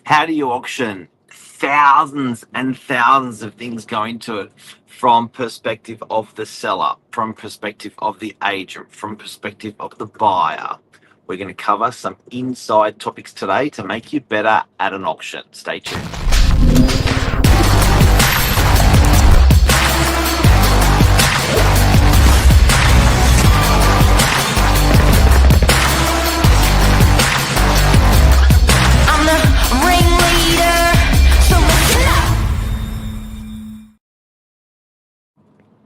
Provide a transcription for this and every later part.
How do you auction? Thousands and thousands of things go into it, from perspective of the seller, from perspective of the agent, from perspective of the buyer. We're going to cover some inside topics today to make you better at an auction. Stay tuned. I'm the ringleader, so listen up.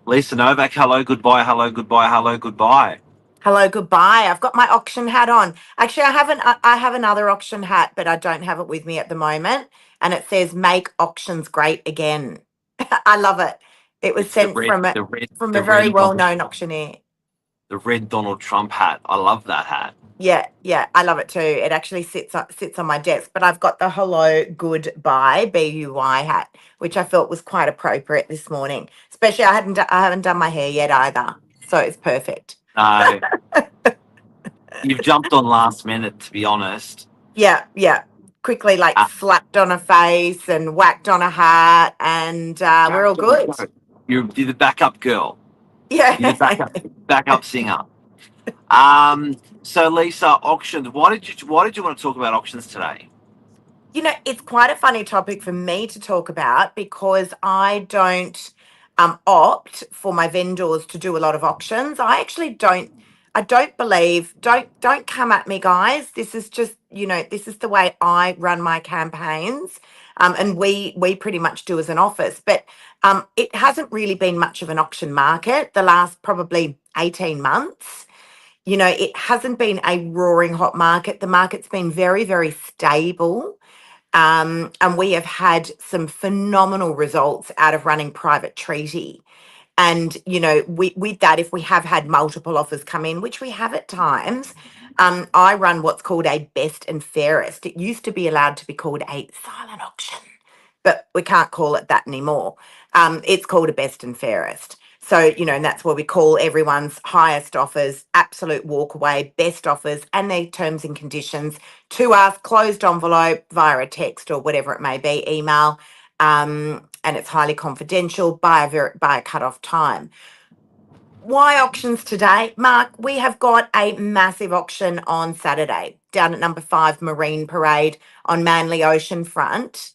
Lisa Novak, hello, goodbye, hello, goodbye, hello, goodbye. Hello, goodbye. I've got my auction hat on. Actually, I have another auction hat, but I don't have it with me at the moment. And it says "Make auctions great again." I love it. It was It's the sent red, from a the red, from the a very red Donald, well-known auctioneer. the red Donald Trump hat. I love that hat. Yeah, I love it too. It actually sits on my desk. But I've got the "Hello, Goodbye" BUY hat, which I felt was quite appropriate this morning. Especially I haven't done my hair yet either, so it's perfect. No, you've jumped on last minute, to be honest. Yeah. Quickly, like Uh, slapped on a face and whacked on a hat, and we're all good. You're the backup girl. Yeah. You're the backup singer. So Lisa, auctions. Why did you want to talk about auctions today? It's quite a funny topic for me to talk about because I don't opt for my vendors to do a lot of auctions. I actually don't. I don't believe. Don't come at me, guys. This is just this is the way I run my campaigns, and we pretty much do as an office. But it hasn't really been much of an auction market the last probably 18 months. It hasn't been a roaring hot market. The market's been very, very stable. And we have had some phenomenal results out of running private treaty. And, with that, if we have had multiple offers come in, which we have at times, I run what's called a best and fairest. It used to be allowed to be called a silent auction, but we can't call it that anymore. It's called a best and fairest. So, and that's where we call everyone's highest offers, absolute walkaway, best offers, and their terms and conditions to us, closed envelope via a text or whatever it may be, email, and it's highly confidential by a cut-off time. Why auctions today? Mark, we have got a massive auction on Saturday down at number 5 Marine Parade on Manly Oceanfront.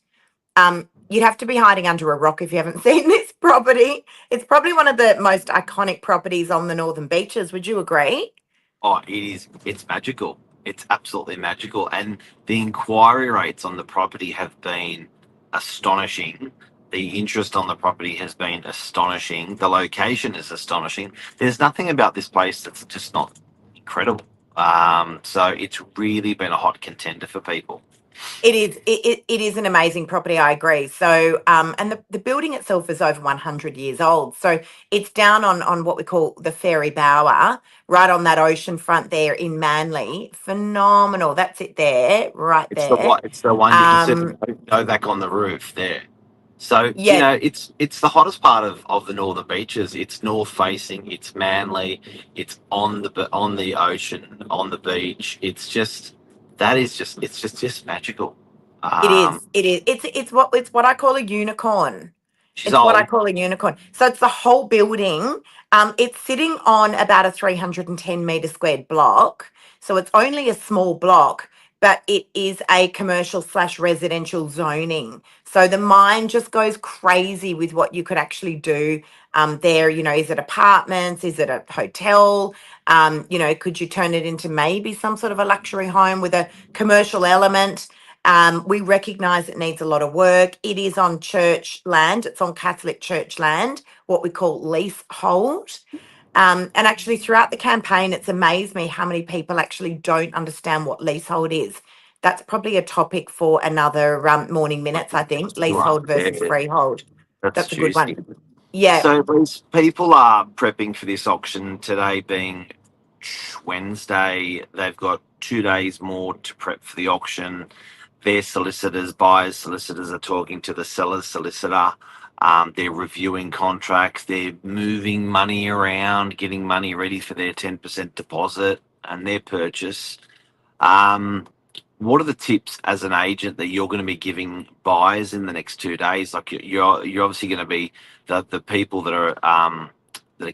You'd have to be hiding under a rock if you haven't seen this property. It's probably one of the most iconic properties on the Northern Beaches. Would you agree? Oh, it is. It's magical. It's absolutely magical, and the inquiry rates on the property have been astonishing. The interest on the property has been astonishing. The location is astonishing. There's nothing about this place that's just not incredible. So it's really been a hot contender for people. It is. It is an amazing property. I agree. So, and the building itself is over 100 years old. So it's down on what we call the Fairy Bower, right on that ocean front there in Manly. Phenomenal. That's it there, right It's the there. one. It's the one you can see Um, the Novak on the roof there. So yeah, it's the hottest part of the Northern Beaches. It's north facing. It's Manly. It's on the ocean, on the beach. It's just magical. it Um, is. It is. It's what I call a unicorn. she's It's what I old. call a unicorn. So it's the whole building. It's sitting on about a 310-meter squared block. So it's only a small block, but it is a commercial slash residential zoning. So the mind just goes crazy with what you could actually do there. Is it apartments? Is it a hotel? Could you turn it into maybe some sort of a luxury home with a commercial element? We recognise it needs a lot of work. It is on church land. It's on Catholic church land, what we call leasehold. And actually, throughout the campaign, it's amazed me how many people actually don't understand what leasehold is. That's probably a topic for another morning minutes, I think. Sure. Leasehold versus Yeah, freehold. that's That's a good juicy. one. Yeah. So these people are prepping for this auction today, being Wednesday. They've got 2 days more to prep for the auction. Their solicitors, buyers' solicitors, are talking to the seller's solicitor. They're reviewing contracts. They're moving money around, getting money ready for their 10% deposit and their purchase. Um, what are the tips as an agent that you're going to be giving buyers in the next 2 days? Like you're obviously going to be the people that are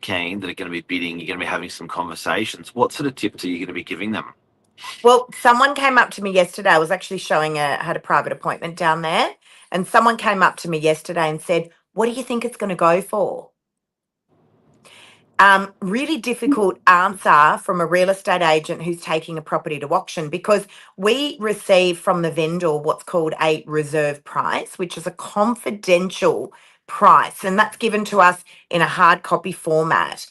keen, that are going to be bidding. You're going to be having some conversations. What sort of tips are you going to be giving them? Well, someone came up to me yesterday. I was actually had a private appointment down there, and someone came up to me yesterday and said, "What do you think it's going to go for?" Really difficult answer from a real estate agent who's taking a property to auction, because we receive from the vendor what's called a reserve price, which is a confidential price, and that's given to us in a hard copy format.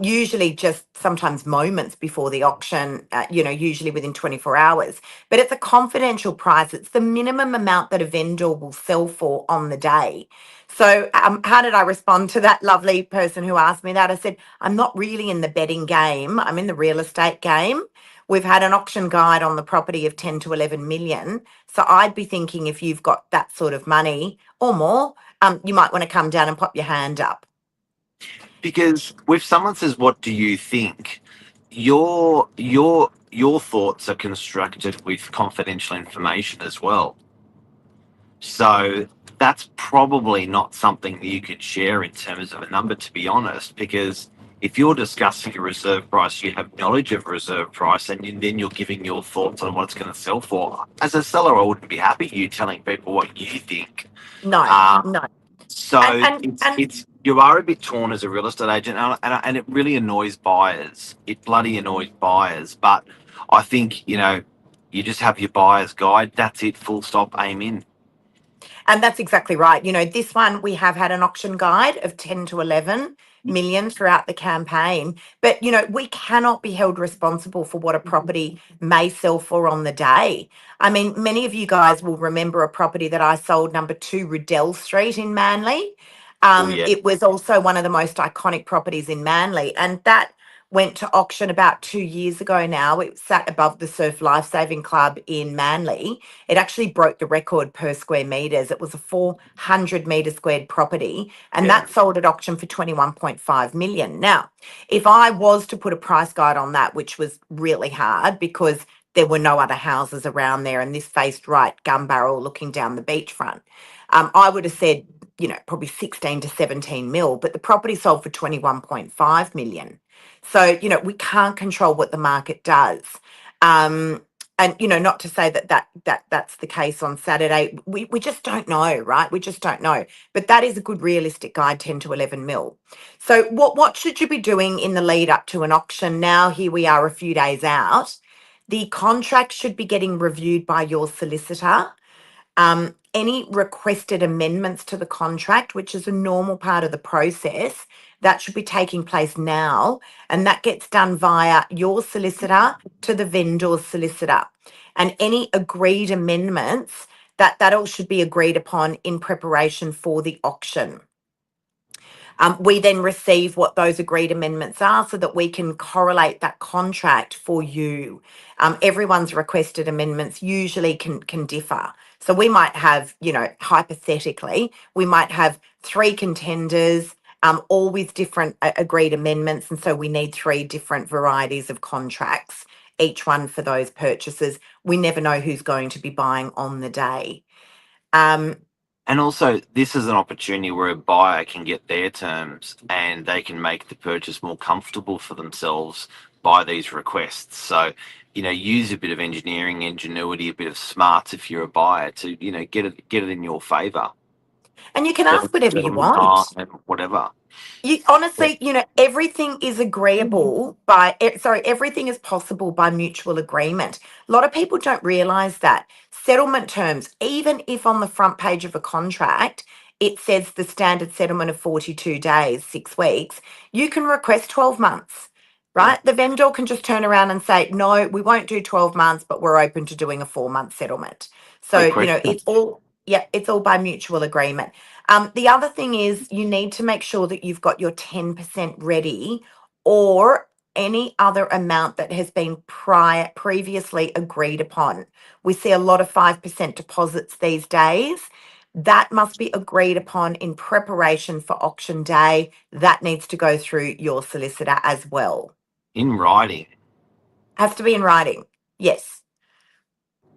Usually just sometimes moments before the auction, usually within 24 hours. But it's a confidential price. It's the minimum amount that a vendor will sell for on the day. So, how did I respond to that lovely person who asked me that? I said, I'm not really in the betting game. I'm in the real estate game. We've had an auction guide on the property of 10 to 11 million. So I'd be thinking, if you've got that sort of money or more, you might want to come down and pop your hand up. Because if someone says, "What do you think?" Your thoughts are constructed with confidential information as well. So that's probably not something that you could share in terms of a number, to be honest, because if you're discussing a reserve price, you have knowledge of reserve price, and then you're giving your thoughts on what it's going to sell for. As a seller, I wouldn't be happy you telling people what you think. No, Uh, no. so And it's you are a bit torn as a real estate agent, and it really annoys buyers. It bloody annoys buyers. But I think you just have your buyer's guide. That's it. Full stop. Aim And that's exactly right. This one, we have had an auction guide of 10 to 11 million throughout the campaign. But, we cannot be held responsible for what a property may sell for on the day. I mean, many of you guys will remember a property that I sold, number 2 Riddell Street in Manly. Oh yeah. It was also one of the most iconic properties in Manly. And that went to auction about 2 years ago now. It sat above the Surf Lifesaving Club in Manly. It actually broke the record per square metres. It was a 400 metre squared property, and Yeah. that sold at auction for 21.5 million. Now, if I was to put a price guide on that, which was really hard because there were no other houses around there and this faced right gun barrel looking down the beachfront, I would have said, probably 16 to 17 mil, but the property sold for 21.5 million. So, we can't control what the market does. And not to say that's the case on Saturday. We just don't know, right? We just don't know. But that is a good realistic guide, 10 to 11 mil. So what should you be doing in the lead up to an auction? Now here we are a few days out. The contract should be getting reviewed by your solicitor. Any requested amendments to the contract, which is a normal part of the process, that should be taking place now. And that gets done via your solicitor to the vendor's solicitor. And any agreed amendments, that all should be agreed upon in preparation for the auction. We then receive what those agreed amendments are so that we can correlate that contract for you. Everyone's requested amendments usually can differ. So we might have, hypothetically, we might have 3 contenders, all with different agreed amendments. And so we need 3 different varieties of contracts, each one for those purchases. We never know who's going to be buying on the day. And also, this is an opportunity where a buyer can get their terms and they can make the purchase more comfortable for themselves by these requests. So, use a bit of engineering, ingenuity, a bit of smarts if you're a buyer to, get it in your favour. And you can ask whatever you want. Whatever. You honestly, everything is agreeable everything is possible by mutual agreement. A lot of people don't realize that. Settlement terms, even if on the front page of a contract it says the standard settlement of 42 days, 6 weeks, you can request 12 months, right? The vendor can just turn around and say, no, we won't do 12 months, but we're open to doing a 4-month settlement. So, it's all by mutual agreement. The other thing is you need to make sure that you've got your 10% ready, or any other amount that has been previously agreed upon. We see a lot of 5% deposits these days. That must be agreed upon in preparation for auction day. That needs to go through your solicitor as well. In writing. Has to be in writing. Yes.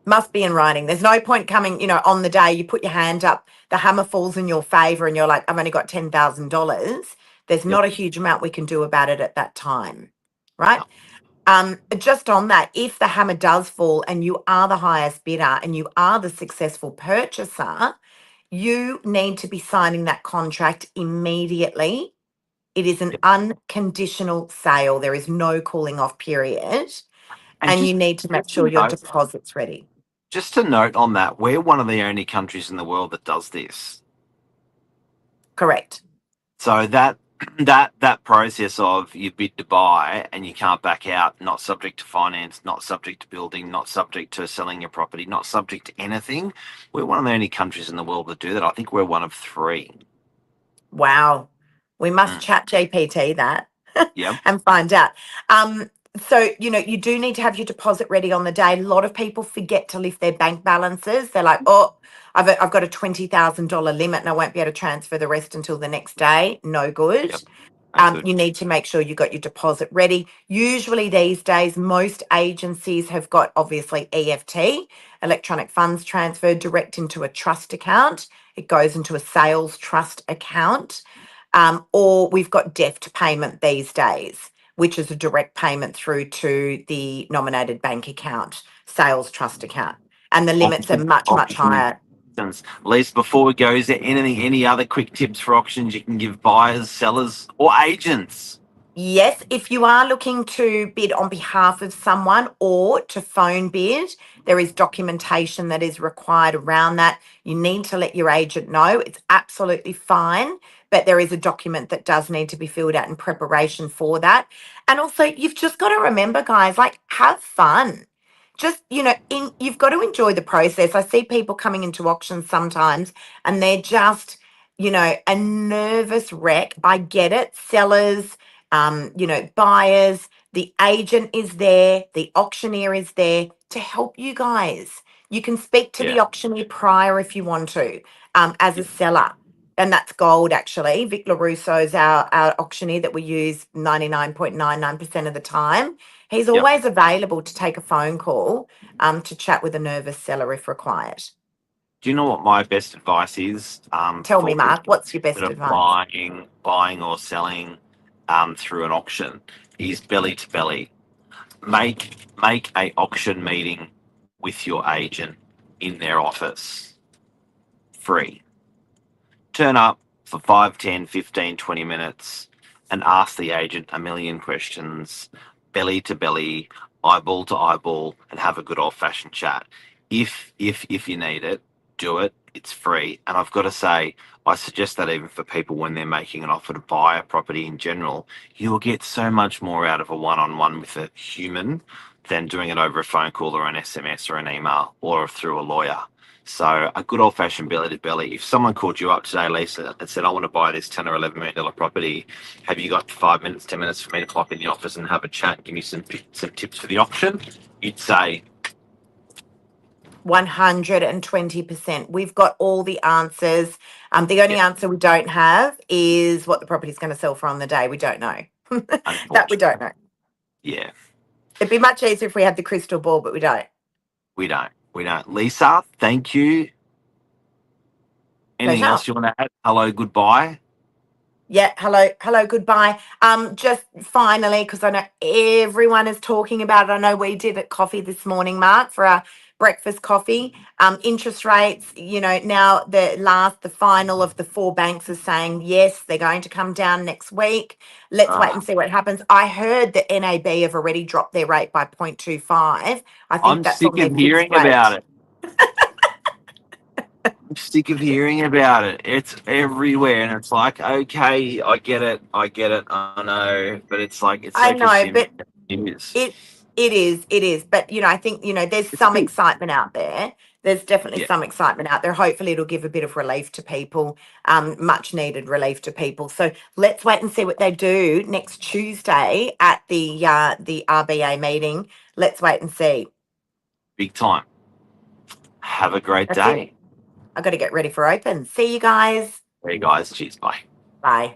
Must be in writing. There's no point coming, on the day you put your hand up, the hammer falls in your favor, and you're like, I've only got $10,000. There's Yep. not a huge amount we can do about it at that time, right? Yep. Just on that, if the hammer does fall and you are the highest bidder and you are the successful purchaser, you need to be signing that contract immediately. It is an Yep. unconditional sale. There is no cooling off period. And you need to make sure your note, deposit's ready. just a note on that, we're one of the only countries in the world that does this. Correct. So that process of you bid to buy and you can't back out, not subject to finance, not subject to building, not subject to selling your property, not subject to anything. We're one of the only countries in the world that do that. I think we're one of 3. Wow. We must Mm. chat GPT that Yep. and find out. So, you do need to have your deposit ready on the day. A lot of people forget to lift their bank balances. They're like, oh, I've got a $20,000 limit and I won't be able to transfer the rest until the next day. No good. Yep. That's good. You need to make sure you got your deposit ready. Usually these days, most agencies have got obviously EFT, electronic funds transfer, direct into a trust account. It goes into a sales trust account. Or we've got deft payment these days, which is a direct payment through to the nominated bank account, sales trust account. And the limits are much, much higher. Lisa, before we go, is there any other quick tips for auctions you can give buyers, sellers, or agents? Yes, if you are looking to bid on behalf of someone or to phone bid, there is documentation that is required around that. You need to let your agent know. It's absolutely fine, but there is a document that does need to be filled out in preparation for that. And also, you've just got to remember, guys, like have fun. Just, you've got to enjoy the process. I see people coming into auctions sometimes and they're just, a nervous wreck. I get it. Sellers, buyers, the agent is there, the auctioneer is there to help you guys. You can speak to the auctioneer prior if you want to, as a seller. And that's gold, actually. Vic LaRusso is our auctioneer that we use 99.99% of the time. He's always available to take a phone call to chat with a nervous seller if required. Do you know what my best advice is? Tell me, Mark, what's your best that are advice? buying or selling through an auction is belly to belly. Make a auction meeting with your agent in their office. Free. Turn up for 5, 10, 15, 20 minutes and ask the agent a million questions, belly to belly, eyeball to eyeball, and have a good old fashioned chat. If you need it, do it. It's free. And I've got to say, I suggest that even for people when they're making an offer to buy a property in general, you will get so much more out of a one-on-one with a human than doing it over a phone call or an SMS or an email or through a lawyer. So a good old fashioned belly to belly. If someone called you up today, Lisa, and said, I want to buy this 10 or $11 million property, have you got 5 minutes, 10 minutes for me to pop in the office and have a chat, give me some tips for the auction? You'd say 120%. We've got all the answers. The only answer we don't have is what the property's going to sell for on the day. We don't know. That we don't know. Yeah. It'd be much easier if we had the crystal ball, but we don't. We don't. Lisa, thank you. Anything else you want to add? Hello, goodbye. Yeah, hello, goodbye. Just finally, because I know everyone is talking about it. I know we did at coffee this morning, Mark, for our breakfast coffee. Interest rates, now the final of the 4 banks is saying yes, they're going to come down next week. Let's wait and see what happens. I heard that NAB have already dropped their rate by 0.25. I think I'm that's sick on their of hearing fixed rate. about it. I'm sick of hearing about it. It's everywhere, and it's like, okay, I get it, I know, but it's like it's so I know, consuming. but it is. But I think there's some excitement out there. There's definitely some excitement out there. Hopefully, it'll give a bit of relief to people, much needed relief to people. So let's wait and see what they do next Tuesday at the RBA meeting. Let's wait and see. Big time. Have a great That's day. it. I've got to get ready for open. See you guys. Hey guys, cheers, bye. Bye.